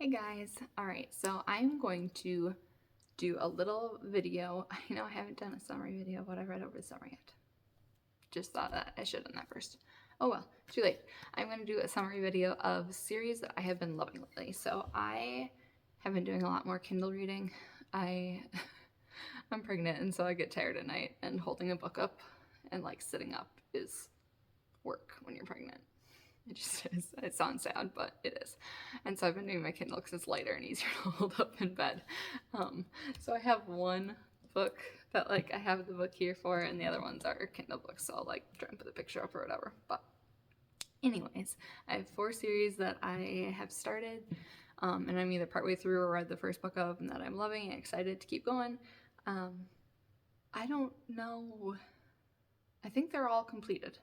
Hey guys, alright, so I'm going to do a little video. I know I haven't done a summary video, but I read over the summary yet. Just thought that I should have done that first. Oh well, too late. I'm going to do a summary video of a series that I have been loving lately. So I have been doing a lot more Kindle reading. I'm pregnant, and so I get tired at night, and holding a book up and like sitting up is work when you're pregnant. It just is. It sounds sad, but it is. And so I've been doing my Kindle because it's lighter and easier to hold up in bed. So I have one book that like I have the book here for, and the other ones are Kindle books. So I'll like try and put the picture up or whatever. But anyways, I have 4 series that I have started, and I'm either partway through or read the first book of, and that I'm loving and excited to keep going. I don't know. I think they're all completed.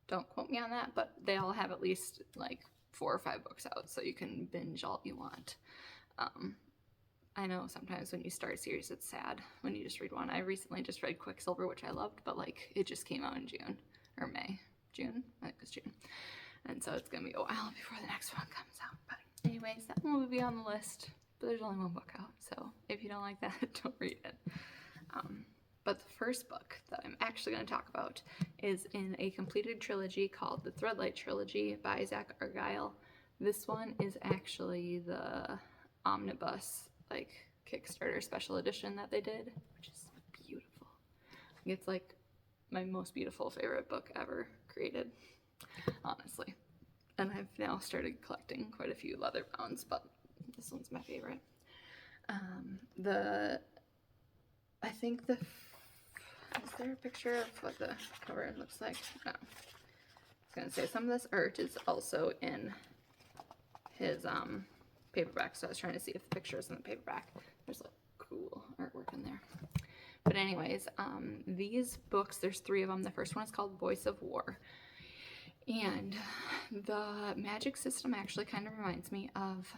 Don't quote me on that, but they all have at least like 4 or 5 books out, so you can binge all you want. I know sometimes when you start a series, it's sad when you just read one. I recently just read Quicksilver, which I loved, but like it just came out in June or May. June? I think it was June. And so it's gonna be a while before the next one comes out. But anyways, that one will be on the list, but there's only one book out, so if you don't like that, don't read it. But the first book that I'm actually going to talk about is in a completed trilogy called the Threadlight Trilogy by Zach Argyle. This one is actually the omnibus, like Kickstarter special edition that they did, which is beautiful. It's like my most beautiful favorite book ever created, honestly. And I've now started collecting quite a few leather bounds, but this one's my favorite. I think is there a picture of what the cover looks like? No. I was gonna say some of this art is also in his paperback, so I was trying to see if the picture is in the paperback. There's like cool artwork in there. But anyways, these books, there's 3 of them. The first one is called Voice of War. And the magic system actually kind of reminds me of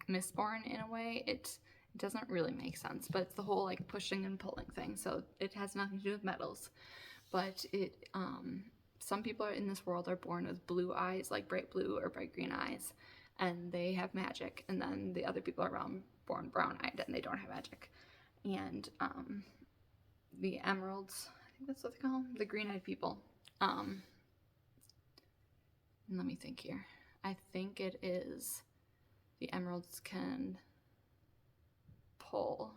Mistborn in a way. It doesn't really make sense, but it's the whole like pushing and pulling thing. So it has nothing to do with metals, but some people in this world are born with blue eyes, like bright blue or bright green eyes, and they have magic. And then the other people are born brown-eyed and they don't have magic. And the emeralds, I think that's what they call them, the green-eyed people. Let me think here. I think it is the emeralds can pull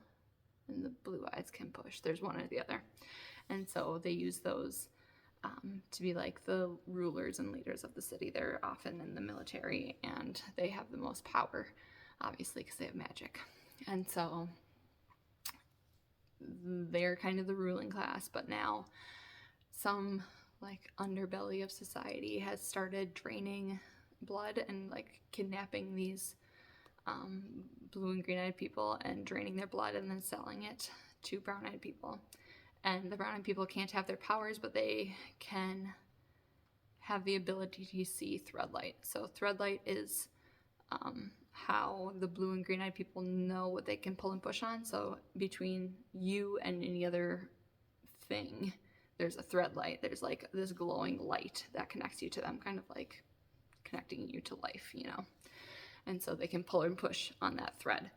and the blue eyes can push. There's one or the other. And so they use those to be like the rulers and leaders of the city. They're often in the military and they have the most power, obviously, because they have magic. And so they're kind of the ruling class, but now some like underbelly of society has started draining blood and like kidnapping these blue and green-eyed people and draining their blood and then selling it to brown-eyed people. And the brown-eyed people can't have their powers, but they can have the ability to see threadlight. So threadlight is how the blue and green-eyed people know what they can pull and push on. So between you and any other thing, there's a threadlight. There's like this glowing light that connects you to them, kind of like connecting you to life, you know. And so they can pull and push on that thread.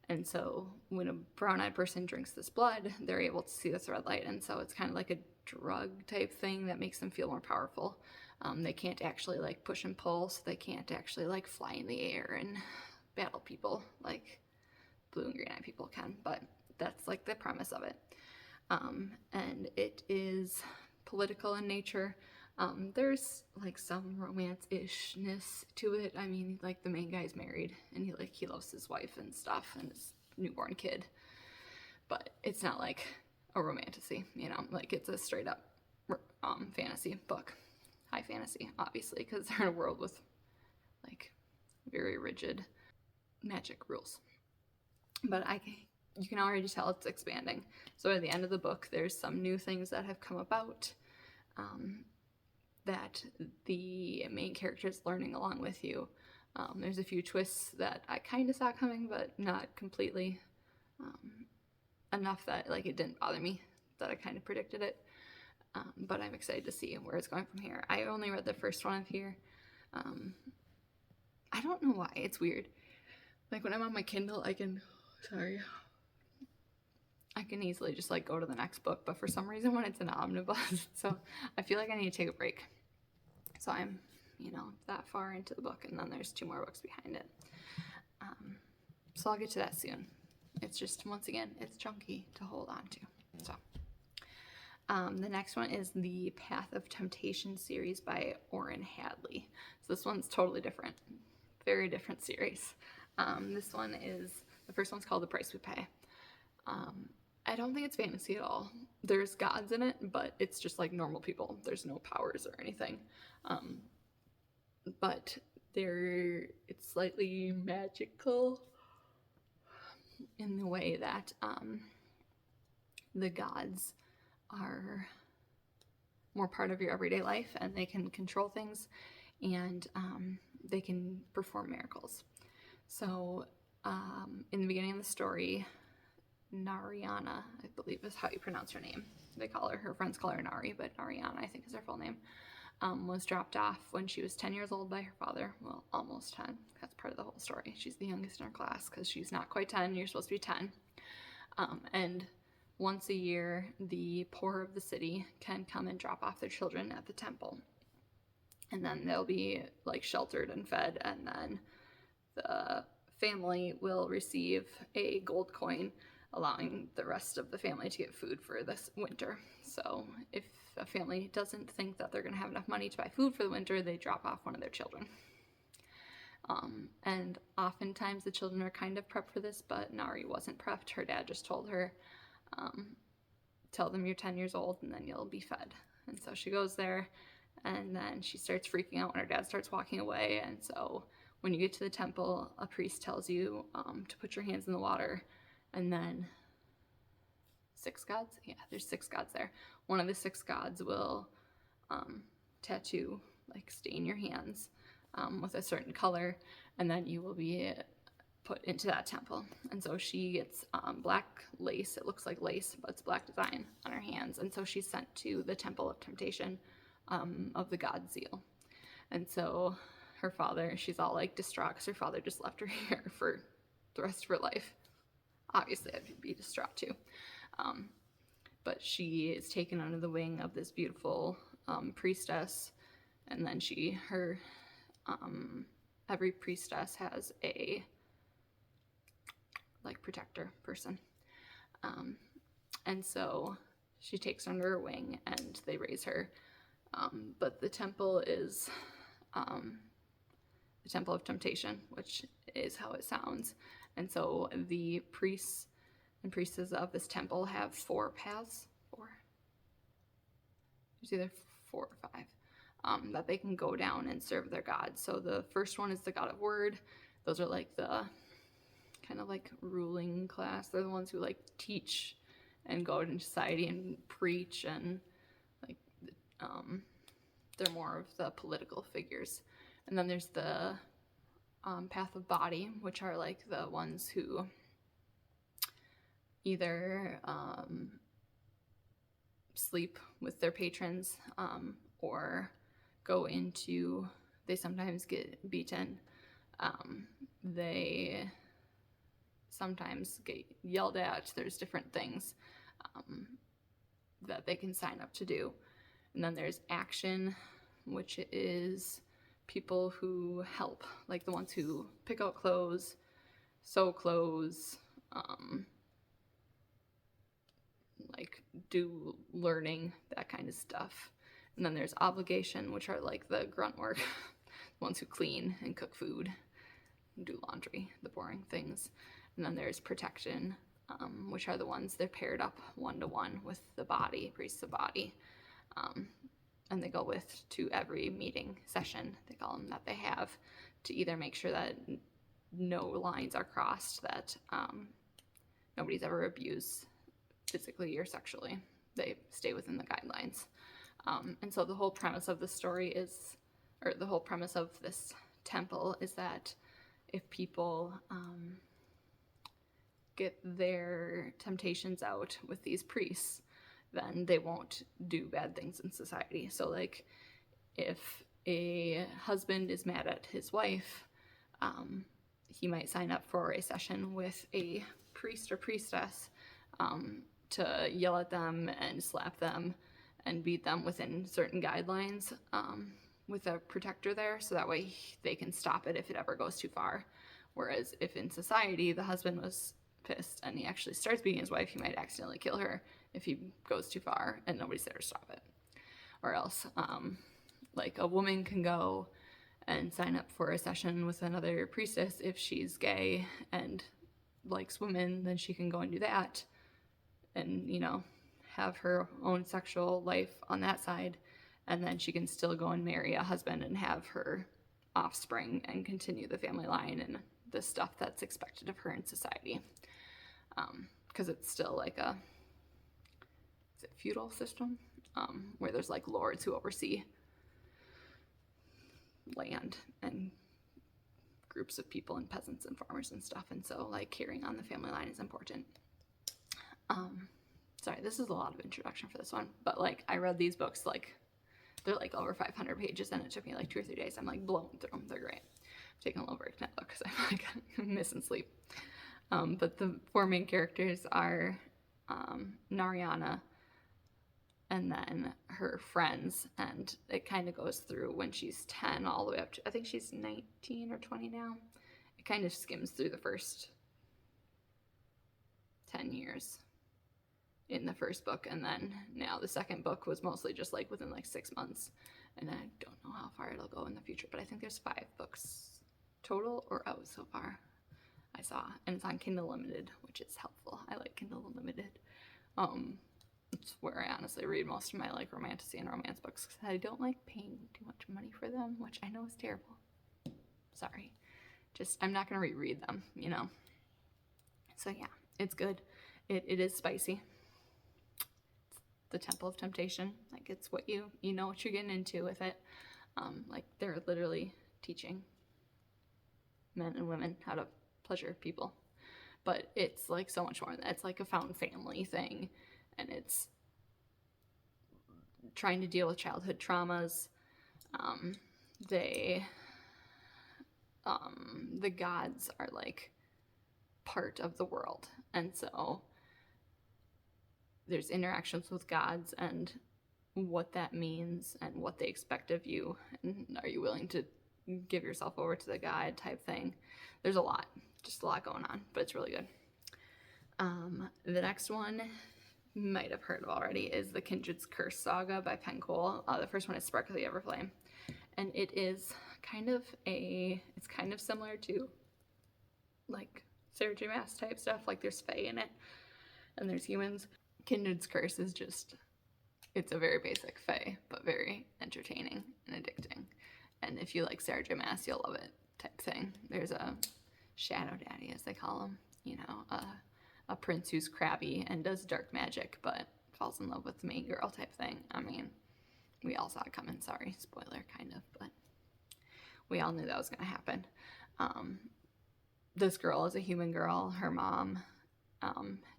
And so when a brown-eyed person drinks this blood, they're able to see the thread light. And so it's kind of like a drug type thing that makes them feel more powerful. They can't actually like push and pull, so they can't actually like fly in the air and battle people like blue and green-eyed people can. But that's like the premise of it. And it is political in nature. There's like some romance-ishness to it. I mean, like the main guy's married and he loves his wife and stuff and his newborn kid, but it's not like a romantasy, you know, like it's a straight up fantasy book. High fantasy, obviously, because they're in a world with like very rigid magic rules. But you can already tell it's expanding. So at the end of the book, there's some new things that have come about that the main character is learning along with you. There's a few twists that I kind of saw coming, but not completely enough that like it didn't bother me, that I kind of predicted it. But I'm excited to see where it's going from here. I only read the first one of here. I don't know why. It's weird. Like when I'm on my Kindle, I can easily just like go to the next book, but for some reason when it's an omnibus, so I feel like I need to take a break. So I'm, that far into the book, and then there's 2 more books behind it. So I'll get to that soon. It's just, once again, it's chunky to hold on to. So the next one is the Path of Temptation series by Orrin Hadley. So this one's totally different. Very different series. This one the first one's called The Price We Pay. I don't think it's fantasy at all. There's gods in it, but it's just like normal people. There's no powers or anything. But it's slightly magical in the way that the gods are more part of your everyday life, and they can control things, and they can perform miracles. So in the beginning of the story, Narayana, I believe is how you pronounce her name. Her friends call her Nari, but Narayana, I think, is her full name, was dropped off when she was 10 years old by her father. Well, almost 10. That's part of the whole story. She's the youngest in her class because she's not quite 10. You're supposed to be 10. And once a year, the poor of the city can come and drop off their children at the temple. And then they'll be like sheltered and fed, and then the family will receive a gold coin, allowing the rest of the family to get food for this winter. So if a family doesn't think that they're going to have enough money to buy food for the winter, they drop off one of their children. And oftentimes the children are kind of prepped for this, but Nari wasn't prepped. Her dad just told her, tell them you're 10 years old and then you'll be fed. And so she goes there, and then she starts freaking out when her dad starts walking away. And so when you get to the temple, a priest tells you to put your hands in the water, and then 6 gods? Yeah, there's 6 gods there. One of the 6 gods will stain your hands with a certain color, and then you will be put into that temple. And so she gets black lace. It looks like lace, but it's black design on her hands. And so she's sent to the Temple of Temptation of the god Zeal. And so her father, she's all like distraught because her father just left her here for the rest of her life. Obviously, I'd be distraught too. But she is taken under the wing of this beautiful priestess, and then every priestess has a protector person. And so she takes under her wing, and they raise her. But the temple is the Temple of Temptation, which is how it sounds. And so the priests and priestesses of this temple have 4 paths. There's either 4 or 5 that they can go down and serve their god. So the first one is the god of word. Those are like the kind of like ruling class. They're the ones who like teach and go out in society and preach, and they're more of the political figures. And then there's the path of body, which are like the ones who either sleep with their patrons or they sometimes get beaten. They sometimes get yelled at. There's different things that they can sign up to do. And then there's action, which is people who help, like the ones who pick out clothes, sew clothes, do learning, that kind of stuff. And then there's obligation, which are like the grunt work, the ones who clean and cook food and do laundry, the boring things. And then there's protection, which are the ones they're paired up 1-to-1 with the body, priests of body. And they go with to every meeting session, they call them, that they have, to either make sure that no lines are crossed, that nobody's ever abused physically or sexually. They stay within the guidelines. And so the whole premise of the story the whole premise of this temple is that if people get their temptations out with these priests, then they won't do bad things in society. So like if a husband is mad at his wife, he might sign up for a session with a priest or priestess to yell at them and slap them and beat them within certain guidelines, with a protector there, so that way they can stop it if it ever goes too far. Whereas if in society the husband was pissed and he actually starts beating his wife, he might accidentally kill her if he goes too far and nobody's there to stop it. Or else, like a woman can go and sign up for a session with another priestess if she's gay and likes women, then she can go and do that and, you know, have her own sexual life on that side, and then she can still go and marry a husband and have her offspring and continue the family line and the stuff that's expected of her in society, because it's still like a, is it feudal system, where there's like lords who oversee land and groups of people and peasants and farmers and stuff, and so like carrying on the family line is important. Sorry, this is a lot of introduction for this one, but like I read these books, like they're like over 500 pages and it took me like 2 or 3 days. I'm like blown through them. They're great. I'm taking a little break now because I'm like missing sleep. But the 4 main characters are Narayana and then her friends, and it kind of goes through when she's 10 all the way up to, I think she's 19 or 20 now. It kind of skims through the first 10 years in the first book, and then now the second book was mostly just like within like 6 months, and I don't know how far it'll go in the future, but I think there's 5 books total or out so far I saw, and it's on Kindle Limited, which is helpful. I like Kindle Unlimited. It's where I honestly read most of my like romantasy and romance books because I don't like paying too much money for them, which I know is terrible. Sorry, just I'm not gonna reread them, you know. So yeah, it's good. It is spicy. The Temple of Temptation, like it's what you know what you're getting into with it. Like they're literally teaching men and women how to pleasure people, but it's like so much more than that. It's like a found family thing, and it's trying to deal with childhood traumas. The gods are like part of the world, and so there's interactions with gods and what that means and what they expect of you, and are you willing to give yourself over to the god type thing. There's a lot, just a lot going on, but it's really good. The next one you might have heard of already is the Kindred's Curse saga by Penn Cole. The first one is Sparkly Everflame, and it is kind of similar to like Sarah J. Maas type stuff. Like there's fae in it and there's humans. Kindred's Curse is just, it's a very basic fae, but very entertaining and addicting. And if you like Sarah J. Maas, you'll love it type thing. There's a shadow daddy, as they call him, you know, a prince who's crabby and does dark magic, but falls in love with the main girl type thing. I mean, we all saw it coming. Sorry, spoiler kind of, but we all knew that was going to happen. This girl is a human girl. Her mom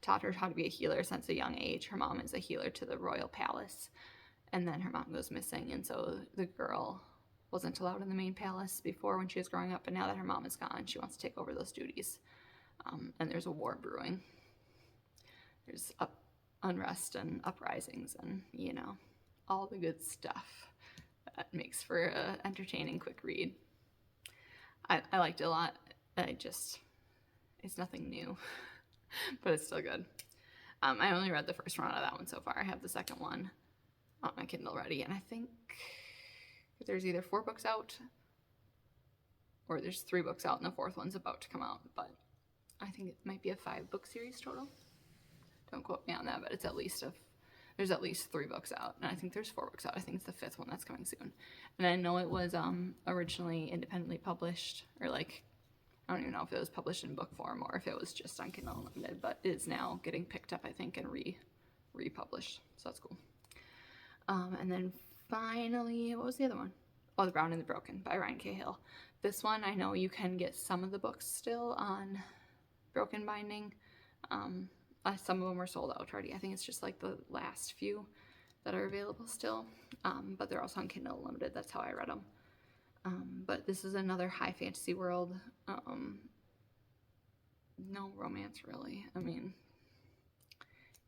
taught her how to be a healer since a young age. Her mom is a healer to the royal palace, and then her mom goes missing, and so the girl wasn't allowed in the main palace before when she was growing up, but now that her mom is gone, she wants to take over those duties. And there's a war brewing. There's unrest and uprisings and, you know, all the good stuff that makes for an entertaining, quick read. I liked it a lot. It's nothing new, but it's still good. I only read the first round of that one so far. I have the second one on my Kindle ready, and I think there's either 4 books out or there's 3 books out and the 4th one's about to come out, but I think it might be a 5-book series total. Don't quote me on that, but it's there's at least 3 books out, and I think there's 4 books out. I think it's the 5th one that's coming soon. And I know it was originally independently published, or like, I don't even know if it was published in book form or if it was just on Kindle Unlimited, but it is now getting picked up, I think, and republished, so that's cool. And then finally, what was the other one? Oh, The Brown and the Broken by Ryan Cahill. This one, I know you can get some of the books still on Broken Binding. Some of them are sold out already. I think it's just like the last few. that are available still, but they're also on Kindle Unlimited. That's how I read them. But this is another high fantasy world. No romance, really. I mean,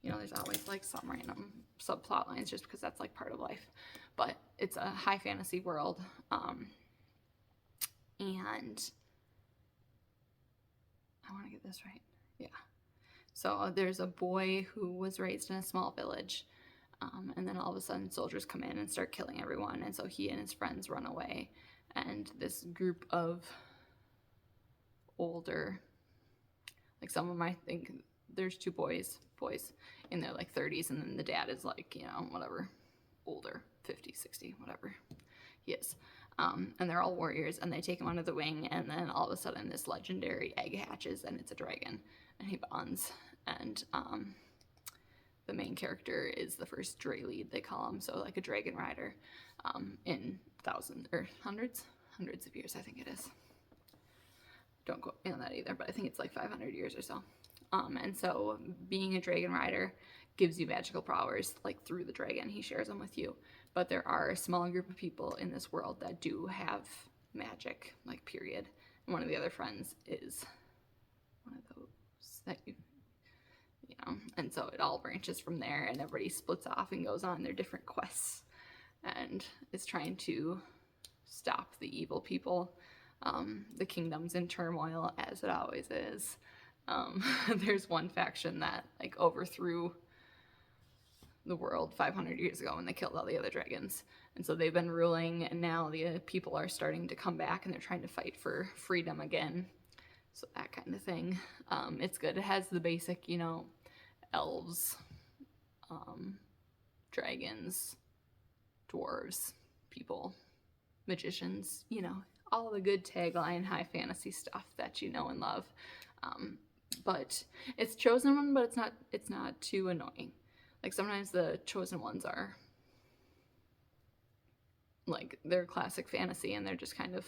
you know, there's always like some random subplot lines just because that's like part of life. But it's a high fantasy world. And I want to get this right. Yeah. So there's a boy who was raised in a small village. And then all of a sudden soldiers come in and start killing everyone. And so he and his friends run away. And this group of older, like some of them, I think there's two boys in their like 30s. And then the dad is like, you know, whatever, older, 50, 60, whatever he is. And they're all warriors, and they take him under the wing, and then all of a sudden this legendary egg hatches, and it's a dragon, and he bonds. And the main character is the first Dray lead, they call him, so like a dragon rider, in thousands or hundreds of years, I think it is. Don't quote me on that either, but I think it's like 500 years or so. And so being a dragon rider gives you magical powers, like through the dragon. He shares them with you. But there are a small group of people in this world that do have magic, like, period. And one of the other friends is one of those that you know. And so it all branches from there, and everybody splits off and goes on their different quests and is trying to stop the evil people. The kingdom's in turmoil, as it always is. There's one faction that like overthrew the world 500 years ago when they killed all the other dragons, and so they've been ruling, and now the people are starting to come back and they're trying to fight for freedom again. So that kind of thing. It's good. It has the basic, you know, elves, dragons, dwarves, people, magicians, you know, all the good tagline high fantasy stuff that you know and love. But it's chosen one, but it's not too annoying. Like sometimes the chosen ones are like they're classic fantasy, and they're just kind of,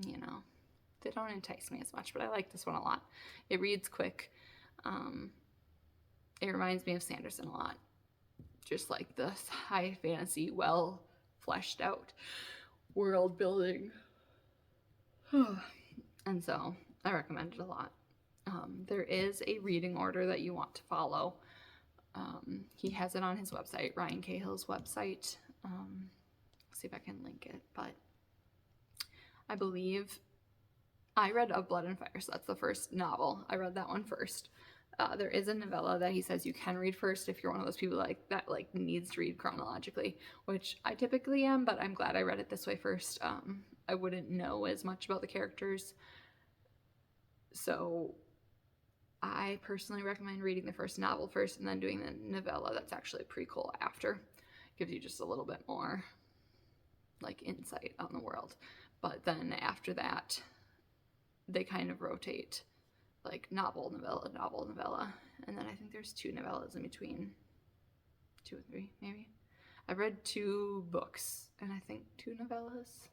you know, they don't entice me as much, but I like this one a lot. It reads quick. It reminds me of Sanderson a lot. Just like the high fantasy, well fleshed out world building. And so I recommend it a lot. There is a reading order that you want to follow. He has it on his website, Ryan Cahill's website. See if I can link it, but I believe I read Of Blood and Fire, so that's the first novel. I read that one first. There is a novella that he says you can read first if you're one of those people that needs to read chronologically, which I typically am, but I'm glad I read it this way first. I wouldn't know as much about the characters, so I personally recommend reading the first novel first and then doing the novella that's actually a prequel after. Gives you just a little bit more like insight on the world. But then after that, they kind of rotate, like novel, novella. And then I think there's 2 novellas in between. 2 or 3, maybe. I've read 2 books, and I think 2 novellas.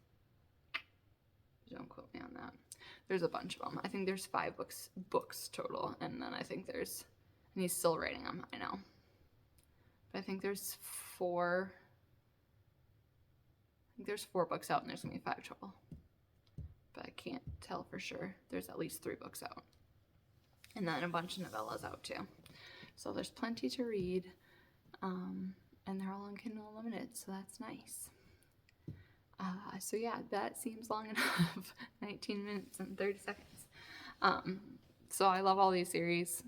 Don't quote me on that. There's a bunch of them. I think there's 5 books total, and then I think and he's still writing them, I know. But I think there's 4 books out, and there's gonna be 5 total. But I can't tell for sure. There's at least 3 books out. And then a bunch of novellas out too. So there's plenty to read. And they're all on Kindle Unlimited, so that's nice. So yeah, that seems long enough. 19 minutes and 30 seconds. So I love all these series.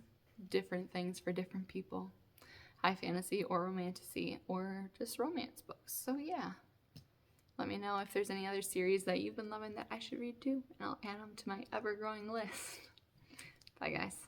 Different things for different people. High fantasy or romantasy or just romance books. So yeah. Let me know if there's any other series that you've been loving that I should read too, and I'll add them to my ever-growing list. Bye, guys.